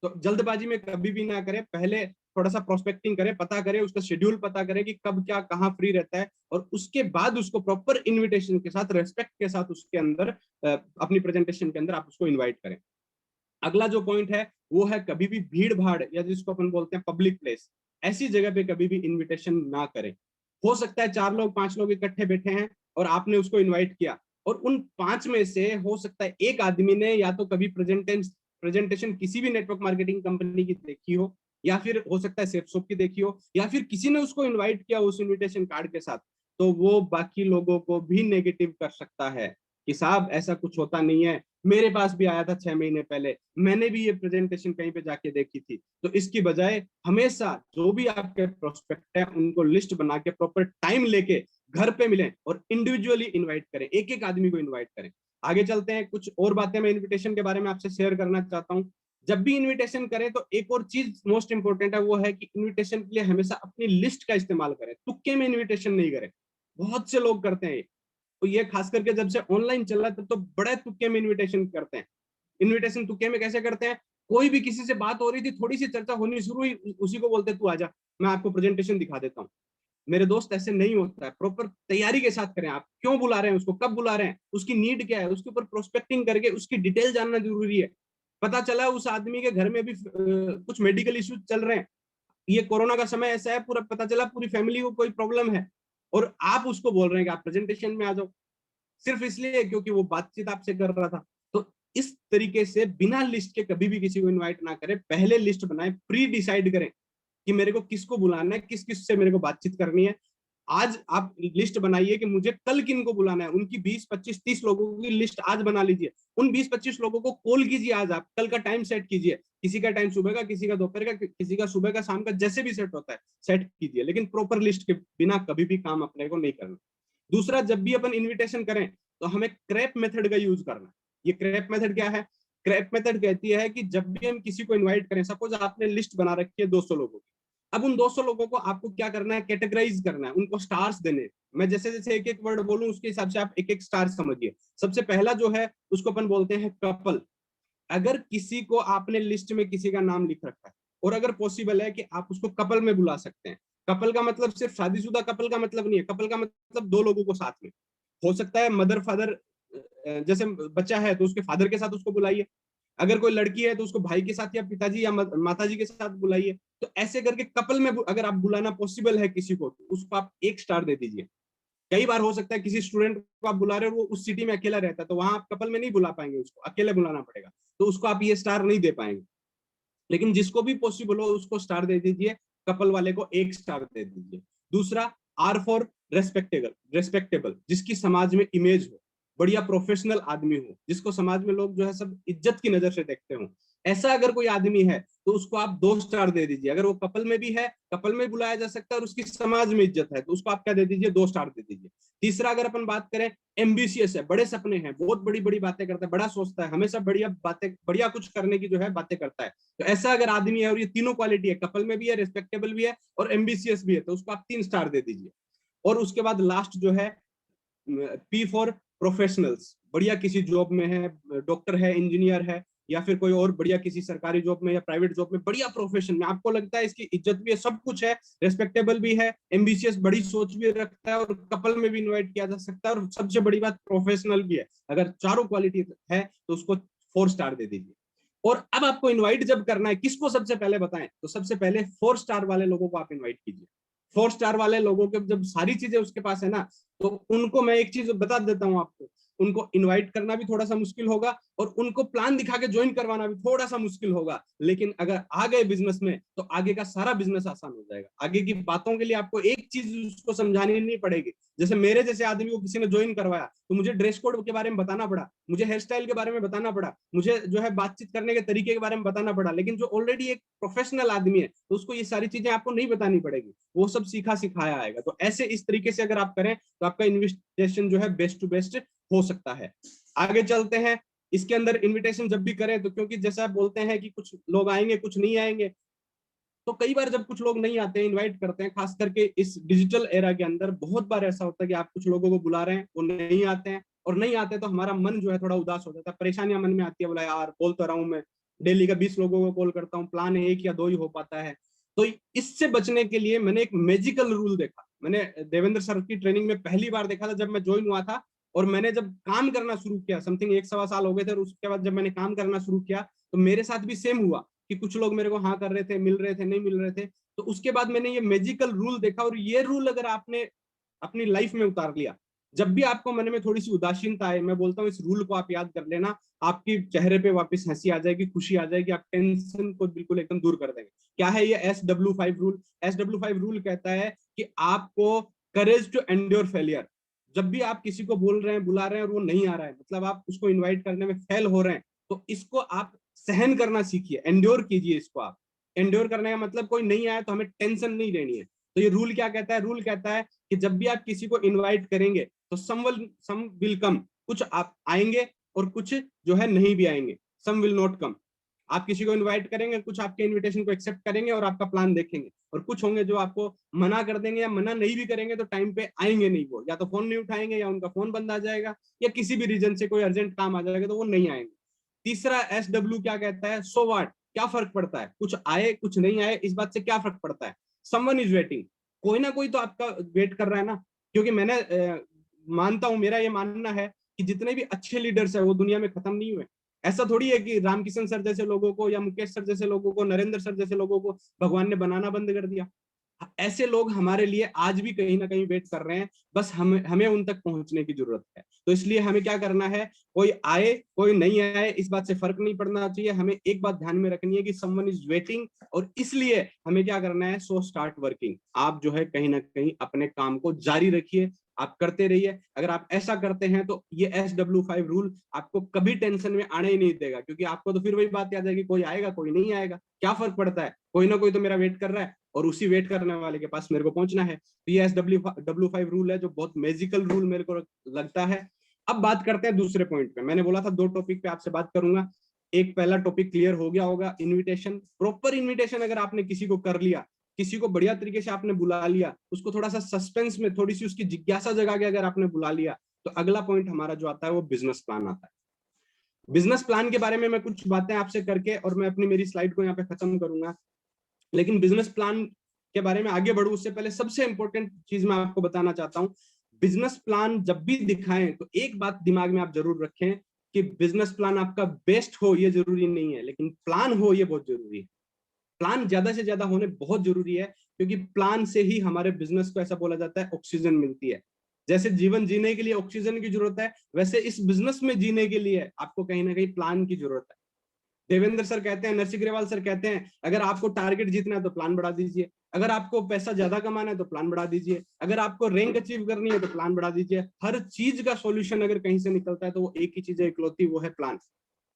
[SPEAKER 2] तो जल्दबाजी में कभी भी ना करें, पहले थोड़ा सा प्रोस्पेक्टिंग करें, पता करें, उसका शेड्यूल पता करें कि कब क्या कहाँ फ्री रहता है, और उसके बाद उसको प्रॉपर इनविटेशन के साथ, रेस्पेक्ट के साथ उसके अंदर अपनी प्रेजेंटेशन के अंदर आप उसको इनवाइट करें। अगला जो पॉइंट है वो है कभी भी भीड़ भाड़ या जिसको अपन बोलते हैं पब्लिक प्लेस, ऐसी जगह पे कभी भी इनविटेशन ना करें। हो सकता है 4 लोग 5 लोग इकट्ठे बैठे हैं और आपने उसको इनवाइट किया, और उन 5 में से हो सकता है एक आदमी ने या तो कभी प्रेजेंटेशन किसी भी नेटवर्क मार्केटिंग कंपनी की देखी हो, या फिर हो सकता है सेफसॉप की देखी हो, या फिर किसी ने उसको इनवाइट किया उस इनविटेशन कार्ड के साथ, तो वो बाकी लोगों को भी नेगेटिव कर सकता है कि साहब ऐसा कुछ होता नहीं है, मेरे पास भी आया था 6 महीने पहले, मैंने भी ये प्रेजेंटेशन कहीं पे जाके देखी थी। तो इसकी बजाय हमेशा जो भी आपके प्रोस्पेक्ट है उनको लिस्ट बना के प्रॉपर टाइम लेके घर पे मिलें और इंडिविजुअली इनवाइट करें, एक एक आदमी को इनवाइट करें। आगे चलते हैं, कुछ और बातें मैं इनविटेशन के बारे में आपसे शेयर करना चाहता हूँ। जब भी इनविटेशन करें तो एक और चीज मोस्ट इंपोर्टेंट है, वो है कि इनविटेशन के लिए हमेशा अपनी लिस्ट का इस्तेमाल करें, तुक्के में इनविटेशन नहीं करें। बहुत से लोग करते हैं तो ये खास करके जब से ऑनलाइन चल रहा है तब तो बड़े तुक्के में इनविटेशन करते हैं। इनविटेशन तुक्के में कैसे करते हैं, कोई भी किसी से बात हो रही थी, थोड़ी सी चर्चा होनी शुरू हुई, उसी को बोलते तू आजा मैं आपको प्रेजेंटेशन दिखा देता हूँ। मेरे दोस्त ऐसे नहीं होता है, प्रॉपर तैयारी के साथ करें। आप क्यों बुला रहे हैं उसको, कब बुला रहे हैं, उसकी नीड क्या है, उसके ऊपर प्रोस्पेक्टिंग करके उसकी डिटेल जानना जरूरी है। पता चला उस आदमी के घर में भी कुछ मेडिकल इश्यूज चल रहे हैं, ये कोरोना का समय ऐसा है, पूरा पता चला पूरी फैमिली को कोई प्रॉब्लम है, और आप उसको बोल रहे हैं कि आप प्रेजेंटेशन में आ जाओ, सिर्फ इसलिए क्योंकि वो बातचीत आपसे कर रहा था। तो इस तरीके से बिना लिस्ट के कभी भी किसी को इनवाइट ना करें, पहले लिस्ट बनाएं, प्री डिसाइड करें कि मेरे को किसको बुलाना है, किस किस से मेरे को बातचीत करनी है। आज आप लिस्ट बनाइए कि मुझे कल किन को बुलाना है, उनकी 20, 25, 30 लोगों की लिस्ट आज बना लीजिए। उन 20-25 लोगों को कॉल कीजिए, आज आप कल का टाइम सेट कीजिए, किसी का टाइम सुबह का, किसी का दोपहर का, किसी का सुबह का, शाम का, जैसे भी सेट होता है सेट कीजिए, लेकिन प्रॉपर लिस्ट के बिना कभी भी काम अपने को नहीं करना। दूसरा, जब भी अपन इन्विटेशन करें तो हमें क्रैप मेथड का यूज करना। ये क्रैप मेथड क्या है, क्रैप मेथड कहती है कि जब भी हम किसी को इनवाइट करें, सपोज आपने लिस्ट बना रखी है 200 लोगों की, अब उन 200 लोगों को आपको क्या करना है, कैटेगराइज करना है, उनको स्टार्स देने। मैं जैसे जैसे एक एक वर्ड बोलूं उसके हिसाब से आप एक एक स्टार समझिए। सबसे पहला जो है उसको अपन बोलते हैं कपल। अगर किसी को आपने लिस्ट में किसी का नाम लिख रखा है और अगर पॉसिबल है कि आप उसको कपल में बुला सकते हैं, कपल का मतलब सिर्फ शादीशुदा कपल का मतलब नहीं है, कपल का मतलब 2 लोगों को साथ में। हो सकता है मदर फादर, जैसे बच्चा है तो उसके फादर के साथ उसको बुलाइए, अगर कोई लड़की है तो उसको भाई के साथ या पिताजी या माताजी के साथ बुलाइए। तो ऐसे करके कपल में अगर आप बुलाना पॉसिबल है किसी को, तो उसको आप 1 स्टार दे दीजिए। कई बार हो सकता है किसी स्टूडेंट को आप बुला रहे हो, वो उस सिटी में अकेला रहता है, तो वहां आप कपल में नहीं बुला पाएंगे, उसको अकेले बुलाना पड़ेगा, तो उसको आप ये स्टार नहीं दे पाएंगे। लेकिन जिसको भी पॉसिबल हो उसको स्टार दे दीजिए, कपल वाले को 1 स्टार दे दीजिए। दूसरा, आर फॉर रेस्पेक्टेबल, जिसकी समाज में इमेज हो, बढ़िया प्रोफेशनल आदमी हो, जिसको समाज में लोग जो है सब इज्जत की नजर से देखते हो, ऐसा अगर कोई आदमी है तो उसको आप 2 स्टार दे दीजिए। अगर वो कपल में भी है, कपल में बुलाया जा सकता है और उसकी समाज में इज्जत है, तो उसको आप क्या दे दीजिए, 2 स्टार दे दीजिए। तीसरा, अगर अपन बात करें, एम्बिशियस है, बड़े सपने हैं, बहुत बड़ी बड़ी बातें करता है, बड़ा सोचता है, हमेशा बढ़िया बातें, बढ़िया कुछ करने की जो है बातें करता है, तो ऐसा अगर आदमी है और ये तीनों क्वालिटी है, कपल में भी है, रिस्पेक्टेबल भी है और एम्बिशियस भी है, तो उसको आप 3 स्टार दे दीजिए। और उसके बाद लास्ट जो है, पी फॉर प्रोफेशनल्स, बढ़िया किसी जॉब में है, डॉक्टर है, इंजीनियर है, या फिर कोई और बढ़िया किसी सरकारी जॉब में या प्राइवेट जॉब में, बढ़िया प्रोफेशन में, आपको लगता है इसकी इज्जत भी है, सब कुछ है, रेस्पेक्टेबल भी है, एम्बिशियस, बड़ी सोच भी रखता है और कपल में भी इनवाइट किया जा सकता है, और सबसे बड़ी बात प्रोफेशनल भी है। अगर चारों क्वालिटी है तो उसको 4 स्टार दे दीजिए। और अब आपको इनवाइट जब करना है, किसको सबसे पहले बताएं, तो सबसे पहले 4 स्टार वाले लोगों को आप इनवाइट कीजिए। 4 स्टार वाले लोगों के जब सारी चीजें उसके पास है ना, तो उनको मैं एक चीज बता देता हूं आपको, उनको इनवाइट करना भी थोड़ा सा मुश्किल होगा और उनको प्लान दिखा के ज्वाइन करवाना भी थोड़ा सा मुश्किल होगा। लेकिन अगर आ गए बिजनेस में तो आगे का सारा बिजनेस आसान हो जाएगा। आगे की बातों के लिए आपको एक चीज उसको समझानी नहीं पड़ेगी। जैसे मेरे जैसे आदमी को किसी ने ज्वाइन करवाया तो मुझे ड्रेस कोड के बारे में बताना पड़ा, मुझे हेयर स्टाइल के बारे में बताना पड़ा, मुझे जो है बातचीत करने के तरीके के बारे में बताना पड़ा। लेकिन जो ऑलरेडी एक प्रोफेशनल आदमी है तो उसको ये सारी चीजें आपको नहीं बतानी पड़ेगी, वो सब सीखा सिखाया आएगा। तो ऐसे इस तरीके से अगर आप करें तो आपका इन्विटेशन जो है बेस्ट टू बेस्ट हो सकता है। आगे चलते हैं। इसके अंदर इनविटेशन जब भी करें तो क्योंकि जैसा आप बोलते हैं कि कुछ लोग आएंगे कुछ नहीं आएंगे, तो कई बार जब कुछ लोग नहीं आते हैं इनवाइट करते हैं, खास करके इस डिजिटल एरा के अंदर बहुत बार ऐसा होता है कि आप कुछ लोगों को बुला रहे हैं वो नहीं आते हैं, और नहीं आते तो हमारा मन जो है थोड़ा उदास हो जाता है, परेशानियां मन में आती है, बोला यार बोल तो रहा हूँ मैं, डेली का 20 लोगों को कॉल करता हूँ, प्लान 1 या 2 ही हो पाता है। तो इससे बचने के लिए मैंने एक मैजिकल रूल देखा। मैंने देवेंद्र सर की ट्रेनिंग में पहली बार देखा था जब मैं ज्वाइन हुआ था, और मैंने जब काम करना शुरू किया, समथिंग 1-1.25 साल हो गए थे, और उसके बाद जब मैंने काम करना शुरू किया तो मेरे साथ भी सेम हुआ कि कुछ लोग मेरे को हाँ कर रहे थे, मिल रहे थे, नहीं मिल रहे थे। तो उसके बाद मैंने ये मैजिकल रूल देखा, और ये रूल अगर आपने अपनी लाइफ में उतार लिया, जब भी आपको मन में थोड़ी सी उदासीनता आए, मैं बोलता हूँ इस रूल को आप याद कर लेना, आपकी चेहरे पे वापस हंसी आ जाएगी, खुशी आ जाएगी, आप टेंशन को बिल्कुल एकदम दूर कर देंगे। क्या है ये SW5 रूल? SW5 रूल कहता है कि आपको करेज टू एंड्योर फेलियर। जब भी आप किसी को बोल रहे हैं, बुला रहे हैं और वो नहीं आ रहा है, मतलब आप उसको इन्वाइट करने में फेल हो रहे हैं, तो इसको आप सहन करना सीखिए, एंड्योर कीजिए इसको आप। एंड्योर करने का मतलब कोई नहीं आया तो हमें टेंशन नहीं लेनी है। तो ये रूल क्या कहता है? रूल कहता है कि जब भी आप किसी को इनवाइट करेंगे तो सम विल कम, कुछ आप आएंगे और कुछ जो है नहीं भी आएंगे, सम विल नॉट कम। आप किसी को इनवाइट करेंगे, कुछ आपके इनविटेशन को एक्सेप्ट करेंगे और आपका प्लान देखेंगे, और कुछ होंगे जो आपको मना कर देंगे, या मना नहीं भी करेंगे तो टाइम पे आएंगे नहीं, वो या तो फोन नहीं उठाएंगे, या उनका फोन बंद आ जाएगा, या किसी भी रीजन से कोई अर्जेंट काम आ जाएगा तो वो नहीं आएंगे। तीसरा SW क्या कहता है? सो व्हाट, क्या फर्क पड़ता है, कुछ आए कुछ नहीं आए इस बात से क्या फर्क पड़ता है। समवन इज वेटिंग, कोई ना कोई तो आपका वेट कर रहा है ना। क्योंकि मैंने मानता हूं, मेरा ये मानना है कि जितने भी अच्छे लीडर्स है वो दुनिया में खत्म नहीं हुए। ऐसा थोड़ी है कि रामकिशन सर जैसे लोगों को, या मुकेश सर जैसे लोगों को, नरेंद्र सर जैसे लोगों को भगवान ने बनाना बंद कर दिया। ऐसे लोग हमारे लिए आज भी कहीं ना कहीं वेट कर रहे हैं, बस हमें उन तक पहुंचने की जरूरत है। तो इसलिए हमें क्या करना है, कोई आए कोई नहीं आए इस बात से फर्क नहीं पड़ना चाहिए। हमें एक बात ध्यान में रखनी है कि समवन इज वेटिंग, और इसलिए हमें क्या करना है, सो स्टार्ट वर्किंग। आप जो है कहीं ना कहीं अपने काम को जारी रखिए, आप करते रहिए। अगर आप ऐसा करते हैं तो ये SW5 रूल आपको कभी टेंशन में आने ही नहीं देगा, क्योंकि आपको तो फिर वही बात याद आएगी, कोई आएगा कोई नहीं आएगा, क्या फर्क पड़ता है, कोई ना कोई तो मेरा वेट कर रहा है और उसी वेट करने वाले के पास मेरे को पहुंचना है। तो ये SW5 रूल है जो बहुत मैजिकल रूल मेरे को लगता है। अब बात करते हैं दूसरे पॉइंट पे। मैंने बोला था 2 टॉपिक पे आपसे बात करूंगा। एक पहला टॉपिक क्लियर हो गया होगा, इनविटेशन। प्रॉपर इनविटेशन अगर आपने किसी को कर लिया, किसी को बढ़िया तरीके से आपने बुला लिया, उसको थोड़ा सा सस्पेंस में थोड़ी सी उसकी जिज्ञासा जगा के अगर आपने बुला लिया, तो अगला पॉइंट हमारा जो आता है वो बिजनेस प्लान आता है। बिजनेस प्लान के बारे में मैं कुछ बातें आपसे करके और मैं अपनी मेरी स्लाइड को यहाँ पे खत्म करूंगा। लेकिन बिजनेस प्लान के बारे में आगे बढ़ूं उससे पहले सबसे इंपॉर्टेंट चीज मैं आपको बताना चाहता हूं। बिजनेस प्लान जब भी दिखाएं तो एक बात दिमाग में आप जरूर रखें कि बिजनेस प्लान आपका बेस्ट हो ये जरूरी नहीं है, लेकिन प्लान हो ये बहुत जरूरी है। प्लान ज्यादा से ज्यादा होने बहुत जरूरी है, क्योंकि प्लान से ही हमारे बिजनेस को, ऐसा बोला जाता है, ऑक्सीजन मिलती है। जैसे जीवन जीने के लिए ऑक्सीजन की जरूरत है, वैसे इस बिजनेस में जीने के लिए आपको कहीं ना कहीं प्लान की जरूरत है। देवेंद्र सर कहते हैं, नरसिंह ग्रेवाल सर कहते हैं, अगर आपको टारगेट जीतना है तो प्लान बढ़ा दीजिए, अगर आपको पैसा ज्यादा कमाना है तो प्लान बढ़ा दीजिए, अगर आपको रैंक अचीव करनी है तो प्लान बढ़ा दीजिए। हर चीज का सॉल्यूशन अगर कहीं से निकलता है तो वो एक ही चीज है इकलौती, वो है प्लान।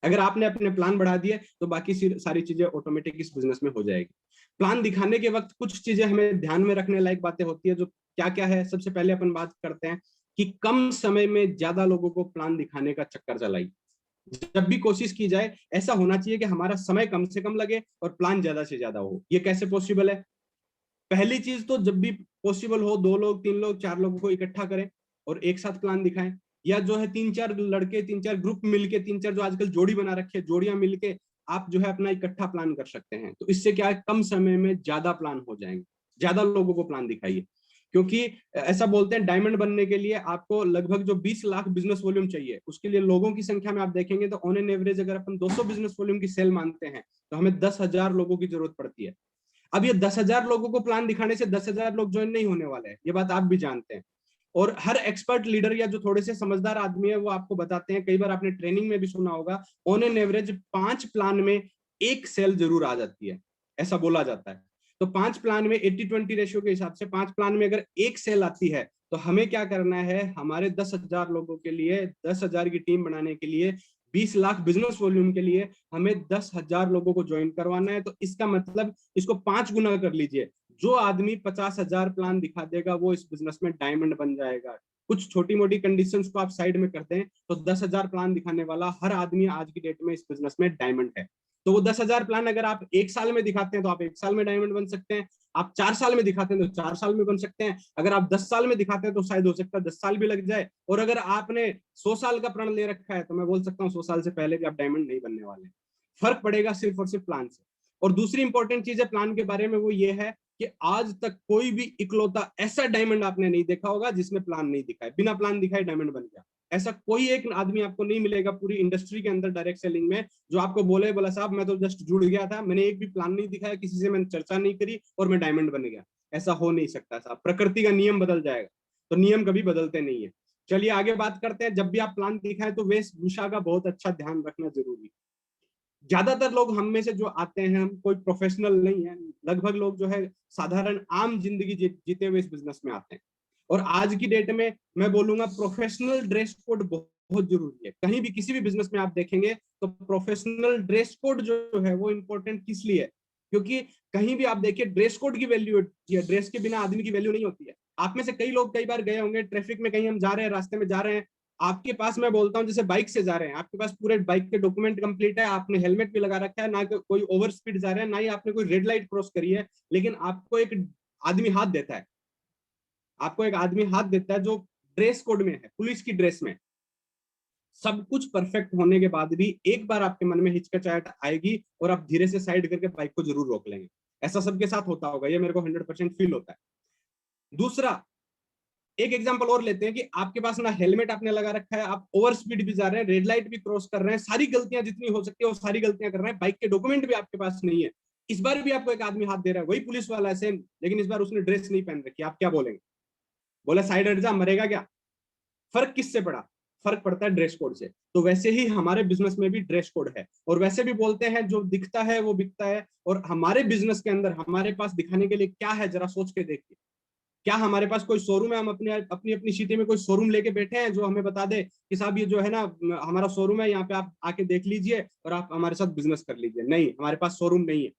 [SPEAKER 2] अगर आपने अपने प्लान बढ़ा दिए तो बाकी सारी चीजें ऑटोमेटिक इस बिजनेस में हो जाएगी। प्लान दिखाने के वक्त कुछ चीजें हमें ध्यान में रखने लायक बातें होती है, जो क्या क्या है। सबसे पहले अपन बात करते हैं कि कम समय में ज्यादा लोगों को प्लान दिखाने का चक्कर चलाइए। जब भी कोशिश की जाए ऐसा होना चाहिए कि हमारा समय कम से कम लगे और प्लान ज्यादा से ज्यादा हो। ये कैसे पॉसिबल है? पहली चीज तो जब भी पॉसिबल हो 2 लोग 3 लोग 4 लोगों को इकट्ठा करें और एक साथ प्लान दिखाएं, या जो है 3-4 लड़के 3-4 ग्रुप मिलके, 3-4 जो आजकल जोड़ी बना रखे हैं, जोड़ियां मिलके आप जो है अपना इकट्ठा प्लान कर सकते हैं। तो इससे क्या है, कम समय में ज्यादा प्लान हो जाएंगे। ज्यादा लोगों को प्लान दिखाइए, क्योंकि ऐसा बोलते हैं डायमंड बनने के लिए आपको लगभग जो 20 लाख बिजनेस वॉल्यूम चाहिए, उसके लिए लोगों की संख्या में आप देखेंगे तो ऑन एन एवरेज अगर अपन 200 बिजनेस वॉल्यूम की सेल मानते हैं तो हमें 10,000 लोगों की जरूरत पड़ती है। अब ये 10,000 लोगों को प्लान दिखाने से 10,000 लोग ज्वाइन नहीं होने वाले हैं, ये बात आप भी जानते हैं। और हर एक्सपर्ट लीडर या जो थोड़े से समझदार आदमी है वो आपको बताते हैं, कई बार आपने ट्रेनिंग में भी सुना होगा, ऑन एन एवरेज 5 प्लान में एक सेल जरूर आ जाती है, ऐसा बोला जाता है। तो 5 प्लान में 80-20 रेशियो के हिसाब से 5 प्लान में अगर एक सेल आती है तो हमें क्या करना है, हमारे 10,000 लोगों के लिए, 10,000 की टीम बनाने के लिए, 20 लाख बिजनेस वॉल्यूम के लिए हमें 10,000 लोगों को ज्वाइन करवाना है। तो इसका मतलब इसको 5 गुना कर लीजिए, जो आदमी 50,000 प्लान दिखा देगा वो इस बिजनेस में डायमंड बन जाएगा। कुछ छोटी मोटी कंडीशंस को आप साइड में कर दें तो 10,000 प्लान दिखाने वाला हर आदमी आज की डेट में इस बिजनेस में डायमंड है। तो वो 10,000 प्लान अगर आप 1 साल में दिखाते हैं तो आप 1 साल में डायमंड बन सकते हैं, आप 4 साल में दिखाते हैं तो 4 साल में बन सकते हैं, अगर आप 10 साल में दिखाते हैं तो शायद हो सकता है 10 साल भी लग जाए, और अगर आपने 100 साल का प्रण ले रखा है तो मैं बोल सकता हूँ 100 साल से पहले भी आप डायमंड नहीं बनने वाले। फर्क पड़ेगा सिर्फ और सिर्फ प्लान से। और दूसरी इंपॉर्टेंट चीज है प्लान के बारे में, वो ये है कि आज तक कोई भी इकलौता ऐसा डायमंड आपने नहीं देखा होगा जिसमें प्लान नहीं दिखाए, बिना प्लान दिखाए डायमंड बन गया। ऐसा कोई एक आदमी आपको नहीं मिलेगा पूरी इंडस्ट्री के अंदर डायरेक्ट सेलिंग में जो आपको बोला साहब मैं तो जस्ट जुड़ गया था, मैंने एक भी प्लान नहीं दिखाया, किसी से मैंने चर्चा नहीं करी और मैं डायमंड बन गया। ऐसा हो नहीं सकता साहब, प्रकृति का नियम बदल जाएगा, तो नियम कभी बदलते नहीं है। चलिए आगे बात करते हैं। जब भी आप प्लान दिखाएं तो वेशभूषा का बहुत अच्छा ध्यान रखना जरूरी। ज्यादातर लोग हम में से जो आते हैं, हम कोई प्रोफेशनल नहीं है, लगभग लोग जो है साधारण आम जिंदगी जीते हुए इस बिजनेस में आते हैं। और आज की डेट में मैं बोलूंगा प्रोफेशनल ड्रेस कोड बहुत जरूरी है। कहीं भी किसी भी बिजनेस में आप देखेंगे तो प्रोफेशनल ड्रेस कोड जो है वो इंपॉर्टेंट किस लिए है, क्योंकि कहीं भी आप देखिए ड्रेस कोड की वैल्यू होती है, ड्रेस के बिना आदमी की वैल्यू नहीं होती है। आप में से कई लोग कई बार गए होंगे ट्रैफिक में, कहीं हम जा रहे हैं, रास्ते में जा रहे हैं, आपके पास मैं बोलता हूँ जैसे बाइक से जा रहे हैं, आपके पास पूरे बाइक के डॉक्यूमेंट कंप्लीट है, आपने हेलमेट भी लगा रखा है, ना कोई ओवर स्पीड जा रहे हैं, ना ही आपने कोई रेड लाइट क्रॉस करी है, लेकिन आपको एक आदमी हाथ देता है, आपको एक आदमी हाथ देता है जो ड्रेस कोड में है, पुलिस की ड्रेस में। सब कुछ परफेक्ट होने के बाद भी एक बार आपके मन में हिचकिचाहट आएगी और आप धीरे से साइड करके बाइक को जरूर रोक लेंगे। ऐसा सबके साथ होता होगा, ये मेरे को 100% फील होता है। दूसरा एक एग्जांपल और लेते हैं कि आपके पास ना हेलमेट आपने लगा रखा है, आप ओवर स्पीड भी जा रहे हैं, रेड लाइट भी क्रॉस कर रहे हैं, सारी गलतियां जितनी हो सकती है वो सारी गलतियां कर रहे हैं, बाइक के डॉक्यूमेंट भी आपके पास नहीं है। इस बार भी आपको एक आदमी हाथ दे रहा है, वही पुलिस वाला है सेम, लेकिन इस बार उसने ड्रेस नहीं पहन रखी, आप क्या बोलेंगे? बोला साइड हट जा, मरेगा क्या? फर्क किससे पड़ा? फर्क पड़ता है ड्रेस कोड से। तो वैसे ही हमारे बिजनेस में भी ड्रेस कोड है, और वैसे भी बोलते हैं जो दिखता है वो बिकता है। और हमारे बिजनेस के अंदर हमारे पास दिखाने के लिए क्या है, जरा सोच के देखिए। क्या हमारे पास कोई शोरूम है? हम अपनी सिटी में कोई शोरूम लेके बैठे हैं जो हमें बता दे कि साहब ये जो है ना हमारा शोरूम है, यहाँ पे आप आके देख लीजिए और आप हमारे साथ बिजनेस कर लीजिए? नहीं, हमारे पास शोरूम नहीं है।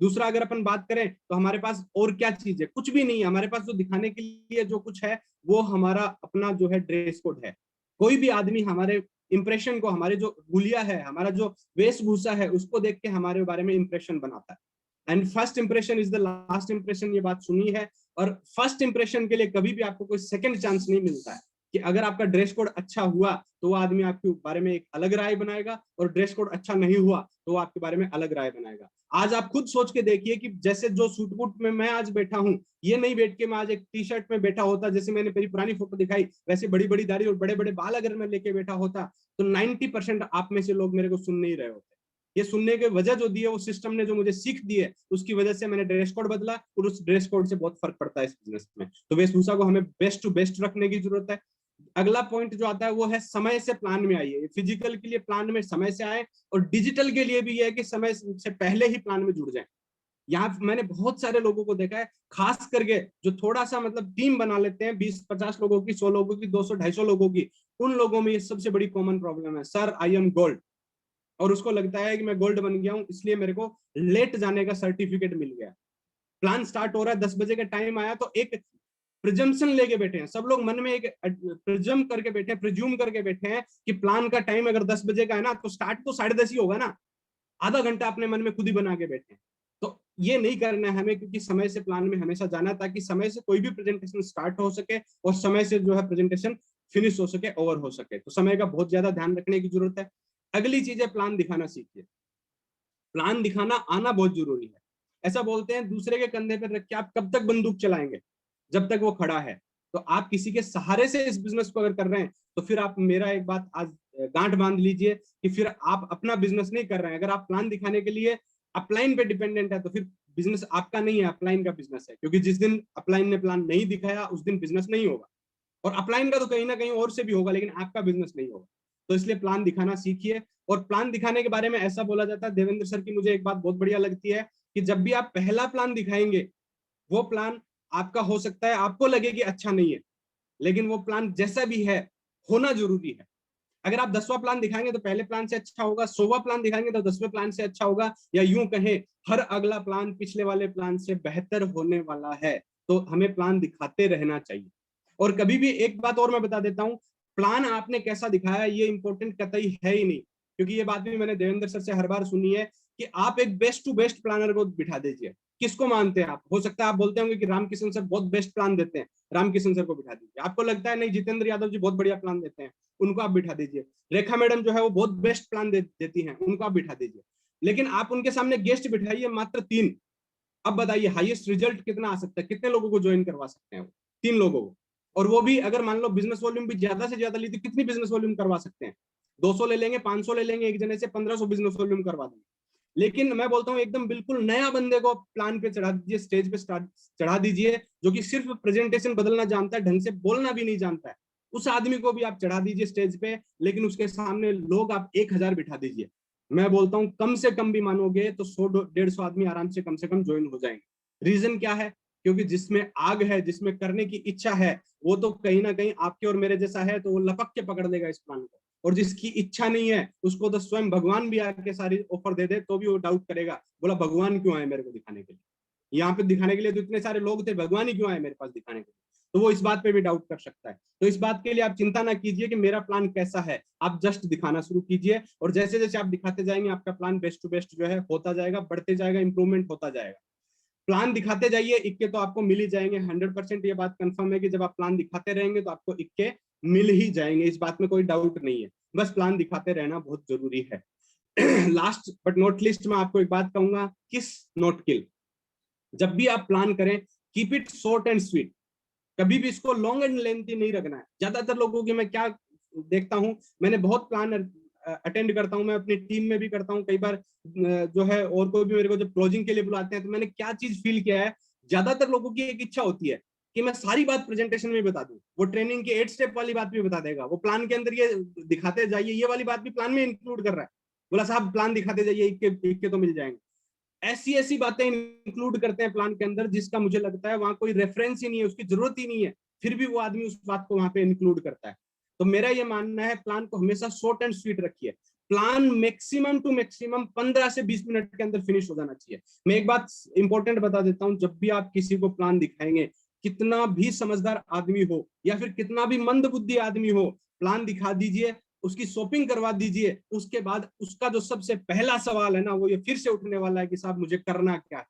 [SPEAKER 2] दूसरा अगर अपन बात करें तो हमारे पास और क्या चीज है? कुछ भी नहीं है हमारे पास। जो दिखाने के लिए जो कुछ है वो हमारा अपना जो है ड्रेस कोड है। कोई भी आदमी हमारे इंप्रेशन को, हमारे जो हुलिया है, हमारा जो वेशभूषा है, उसको देख के हमारे बारे में इंप्रेशन बनाता है। And first impression is the last impression, ये बात सुनी है। और फर्स्ट इंप्रेशन के लिए कभी भी आपको कोई सेकंड चांस नहीं मिलता है कि अगर आपका ड्रेस कोड अच्छा हुआ तो वो आदमी आपके बारे में एक अलग राय बनाएगा, और ड्रेस कोड अच्छा नहीं हुआ तो वो आपके बारे में अलग राय बनाएगा। आज आप खुद सोच के देखिए कि जैसे जो सूट बूट में मैं आज बैठा हूं, ये नहीं बैठ के मैं आज एक टी शर्ट में बैठा होता, जैसे मैंने मेरी पुरानी फोटो दिखाई वैसे बड़ी बड़ी दाढ़ी और बड़े बड़े बाल अगर मैं लेके बैठा होता तो 90% आप में से लोग मेरे को सुन नहीं रहे होते। ये सुनने के वजह जो दी है, वो सिस्टम ने जो मुझे सीख दी है, उसकी वजह से मैंने ड्रेस कोड बदला, और उस ड्रेस कोड से बहुत फर्क पड़ता है इस बिजनेस में। तो वेशभूषा को हमें बेस्ट टू बेस्ट रखने की जरूरत है। अगला पॉइंट जो आता है वो है समय से प्लान में आइए। फिजिकल के लिए प्लान में समय से आए, और डिजिटल के लिए भी ये है कि समय से पहले ही प्लान में जुड़ जाए। यहाँ मैंने बहुत सारे लोगों को देखा है, खास करके जो थोड़ा सा मतलब टीम बना लेते हैं 20-50 लोगों की, 100 लोगों की, 200-250 लोगों की, उन लोगों में ये सबसे बड़ी कॉमन प्रॉब्लम है, सर आई एम गोल्ड। और उसको लगता है कि मैं गोल्ड बन गया हूं इसलिए मेरे को लेट जाने का सर्टिफिकेट मिल गया। प्लान स्टार्ट हो रहा है, 10 बजे का टाइम आया तो एक प्रिजम्पशन लेके बैठे हैं सब लोग, मन में एक प्रिज्यूम करके बैठे हैं कि प्लान का टाइम अगर 10 बजे का है ना तो स्टार्ट तो 10:30 ही होगा ना। आधा घंटा अपने मन में खुद ही बना के बैठे हैं। तो ये नहीं करना है हमें, क्योंकि समय से प्लान में हमेशा जाना, ताकि समय से कोई भी प्रेजेंटेशन स्टार्ट हो सके और समय से जो है प्रेजेंटेशन फिनिश हो सके, ओवर हो सके। तो समय का बहुत ज्यादा ध्यान रखने की जरूरत है। अगली चीज है प्लान दिखाना सीखिए। प्लान दिखाना आना बहुत जरूरी है। ऐसा बोलते हैं दूसरे के कंधे पर रख के आप कब तक बंदूक चलाएंगे? जब तक वो खड़ा है। तो आप किसी के सहारे से इस बिजनेस को अगर कर रहे हैं तो फिर आप, मेरा एक बात आज गांठ बांध लीजिए कि फिर आप अपना बिजनेस नहीं कर रहे हैं। अगर आप प्लान दिखाने के लिए अपलाइन पे डिपेंडेंट है तो फिर बिजनेस आपका नहीं है, अपलाइन का बिजनेस है। क्योंकि जिस दिन अपलाइन ने प्लान नहीं दिखाया उस दिन बिजनेस नहीं होगा। और अपलाइन का तो कहीं ना कहीं और से भी होगा, लेकिन आपका बिजनेस नहीं होगा। तो इसलिए प्लान दिखाना सीखिए। और प्लान दिखाने के बारे में ऐसा बोला जाता है, देवेंद्र सर की मुझे एक बात बहुत बढ़िया लगती है कि जब भी आप पहला प्लान दिखाएंगे, वो प्लान आपका हो सकता है आपको लगे कि अच्छा नहीं है, लेकिन वो प्लान जैसा भी है होना जरूरी है। अगर आप 10वां प्लान दिखाएंगे तो पहले प्लान से अच्छा होगा, 100वां प्लान दिखाएंगे तो 10वें प्लान से अच्छा होगा, या यूं कहें हर अगला प्लान पिछले वाले प्लान से बेहतर होने वाला है। तो हमें प्लान दिखाते रहना चाहिए। और कभी भी एक बात और मैं बता देता हूं, प्लान आपने कैसा दिखाया ये इंपॉर्टेंट कतई है ही नहीं, क्योंकि ये बात भी मैंने देवेंद्र सर से हर बार सुनी है कि आप एक बेस्ट टू बेस्ट प्लानर को बिठा दीजिए। किसको मानते हैं आप? हो सकता है आप बोलते होंगे कि रामकिशन सर बहुत बेस्ट प्लान देते हैं, रामकिशन सर को बिठा दीजिए। आपको लगता है नहीं, जितेंद्र यादव जी बहुत बढ़िया प्लान देते हैं, उनको आप बिठा दीजिए। रेखा मैडम जो है वो बहुत बेस्ट प्लान देती हैं, उनको आप बिठा दीजिए। लेकिन आप उनके सामने गेस्ट बिठाइए मात्र 3, अब बताइए हाईएस्ट रिजल्ट कितना आ सकता है? कितने लोगों को ज्वाइन करवा सकते हैं वो? 3 लोगों को। और वो भी अगर मान लो बिजनेस वॉल्यूम भी ज्यादा से ज्यादा ली तो कितनी बिजनेस वॉल्यूम करवा सकते हैं? 200 ले लेंगे, 500 ले लेंगे, एक जने से 1500 बिजनेस वॉल्यूम करवा देंगे। लेकिन मैं बोलता हूँ एकदम बिल्कुल नया बंदे को प्लान पे चढ़ा दीजिए, स्टेज पे चढ़ा दीजिए, जो कि सिर्फ प्रेजेंटेशन बदलना जानता है, ढंग से बोलना भी नहीं जानता है, उस आदमी को भी आप चढ़ा दीजिए स्टेज पे। लेकिन उसके सामने लोग आप 1000 बिठा दीजिए, मैं बोलता हूँ कम से कम भी मानोगे तो 100-150 आदमी आराम से कम ज्वाइन हो जाएंगे। रीजन क्या है? क्योंकि जिसमें आग है, जिसमें करने की इच्छा है, वो तो कहीं ना कहीं आपके और मेरे जैसा है, तो वो लपक के पकड़ लेगा इस प्लान को। और जिसकी इच्छा नहीं है उसको तो स्वयं भगवान भी आके सारी ऑफर दे दे तो भी वो डाउट करेगा, बोला भगवान क्यों आए मेरे को दिखाने के लिए? यहाँ पे दिखाने के लिए तो इतने सारे लोग थे, भगवान ही क्यों आए मेरे पास दिखाने के लिए? तो वो इस बात पे भी डाउट कर सकता है। तो इस बात के लिए आप चिंता ना कीजिए कि मेरा प्लान कैसा है, आप जस्ट दिखाना शुरू कीजिए। और जैसे जैसे आप दिखाते जाएंगे आपका प्लान बेस्ट टू बेस्ट जो है होता जाएगा, बढ़ते जाएगा, इंप्रूवमेंट होता जाएगा। प्लान दिखाते जाइए, इक्के तो आपको मिल ही जाएंगे। 100% ये बात कंफर्म है कि जब आप प्लान दिखाते रहेंगे तो आपको इक्के मिल ही जाएंगे, इस बात में कोई डाउट नहीं है। बस प्लान दिखाते रहना बहुत जरूरी है। लास्ट बट नॉट लिस्ट में आपको एक बात कहूंगा, किस नोट किल। जब भी आप प्लान करें, keep it short and sweet. कभी भी इसको लॉन्ग एंड लेंथी नहीं रखना है। ज्यादातर लोगों की मैं क्या देखता हूं, मैंने बहुत प्लान अटेंड करता हूं, मैं अपनी टीम में भी करता हूं कई बार जो है, और कोई भी मेरे को जब क्लोजिंग के लिए बुलाते हैं तो मैंने क्या चीज फील किया है, ज्यादातर लोगों की एक इच्छा होती है कि मैं सारी बात प्रेजेंटेशन में बता दूं। वो ट्रेनिंग के 8 स्टेप वाली बात भी बता देगा, वो प्लान के अंदर ये दिखाते जाइए ये वाली बात भी प्लान में इंक्लूड कर रहा है। बोला साहब प्लान दिखाते जाइए, इक्के तो मिल जाएंगे। ऐसी ऐसी बातें इंक्लूड करते हैं प्लान के अंदर जिसका मुझे लगता है वहां कोई रेफरेंस ही नहीं है, उसकी जरूरत ही नहीं है, फिर भी वो आदमी उस बात को वहां पे इंक्लूड करता है। तो मेरा ये मानना है प्लान को हमेशा शॉर्ट एंड स्वीट रखिए। प्लान मैक्सिमम टू मैक्सिमम 15 से 20 मिनट के अंदर फिनिश हो जाना चाहिए। मैं एक बात इंपॉर्टेंट बता देता हूं, जब भी आप किसी को प्लान दिखाएंगे, कितना भी समझदार आदमी हो या फिर कितना भी मंद बुद्धि आदमी हो, प्लान दिखा दीजिए, उसकी शॉपिंग करवा दीजिए। उसके बाद उसका जो सबसे पहला सवाल है ना, वो ये फिर से उठने वाला है कि साहब मुझे करना क्या है,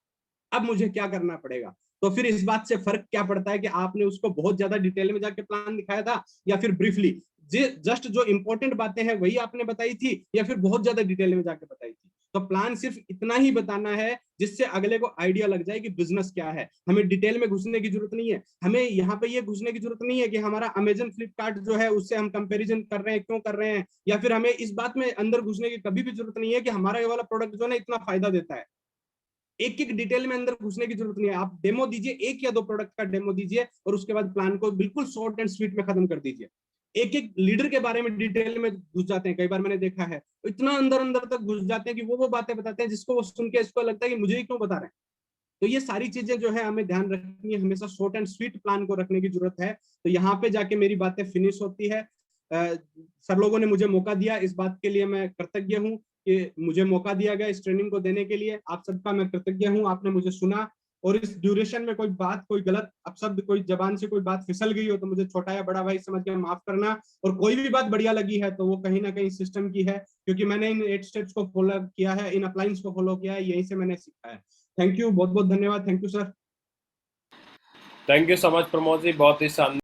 [SPEAKER 2] अब मुझे क्या करना पड़ेगा। तो फिर इस बात से फर्क क्या पड़ता है कि आपने उसको बहुत ज्यादा डिटेल में जाके प्लान दिखाया था या फिर ब्रीफली जस्ट जो इंपॉर्टेंट बातें हैं वही आपने बताई थी, या फिर बहुत ज्यादा डिटेल में जाके बताई थी। तो प्लान सिर्फ इतना ही बताना है जिससे अगले को आइडिया लग जाए कि बिजनेस क्या है। हमें डिटेल में घुसने की जरूरत नहीं है, हमें यहाँ पे ये घुसने की जरूरत नहीं है कि हमारा अमेजन फ्लिपकार्ट जो है उससे हम कंपैरिजन कर रहे हैं, क्यों कर रहे हैं, या फिर हमें इस बात में अंदर घुसने की कभी भी जरूरत नहीं है कि हमारा ये वाला प्रोडक्ट जो है इतना फायदा देता है। एक एक डिटेल में अंदर घुसने की जरूरत नहीं है। आप डेमो दीजिए, 1 या 2 प्रोडक्ट का डेमो दीजिए और उसके बाद प्लान को बिल्कुल शॉर्ट एंड स्वीट में खत्म कर दीजिए। एक एक लीडर के बारे में डिटेल में घुस जाते हैं, कई बार मैंने देखा है, इतना अंदर अंदर तक घुस जाते हैं कि वो बातें बताते हैं जिसको वो सुन के इसको लगता है कि मुझे ही क्यों बता रहे हैं। तो ये सारी चीजें जो है हमें ध्यान रखनी है, हमेशा शॉर्ट एंड स्वीट प्लान को रखने की जरूरत है। तो यहाँ पे जाके मेरी बातें फिनिश होती है। सर लोगों ने मुझे मौका दिया, इस बात के लिए मैं कृतज्ञ हूँ कि मुझे मौका दिया गया इस ट्रेनिंग को देने के लिए। आप सबका मैं कृतज्ञ हूँ, आपने मुझे सुना। और इस ड्यूरेशन में कोई बात, कोई गलत अपशब्द, कोई जबान से कोई बात फिसल गई हो तो मुझे छोटा या बड़ा भाई समझ के माफ करना। और कोई भी बात बढ़िया लगी है तो वो कहीं ना कहीं सिस्टम की है, क्योंकि मैंने इन 8 स्टेप्स को फॉलो किया है, इन अपलाइंस को फॉलो किया है, यहीं से मैंने सीखा है। थैंक यू, बहुत बहुत धन्यवाद। Thank you sir.
[SPEAKER 1] Thank you so much Pramod ji, बहुत ही शानदार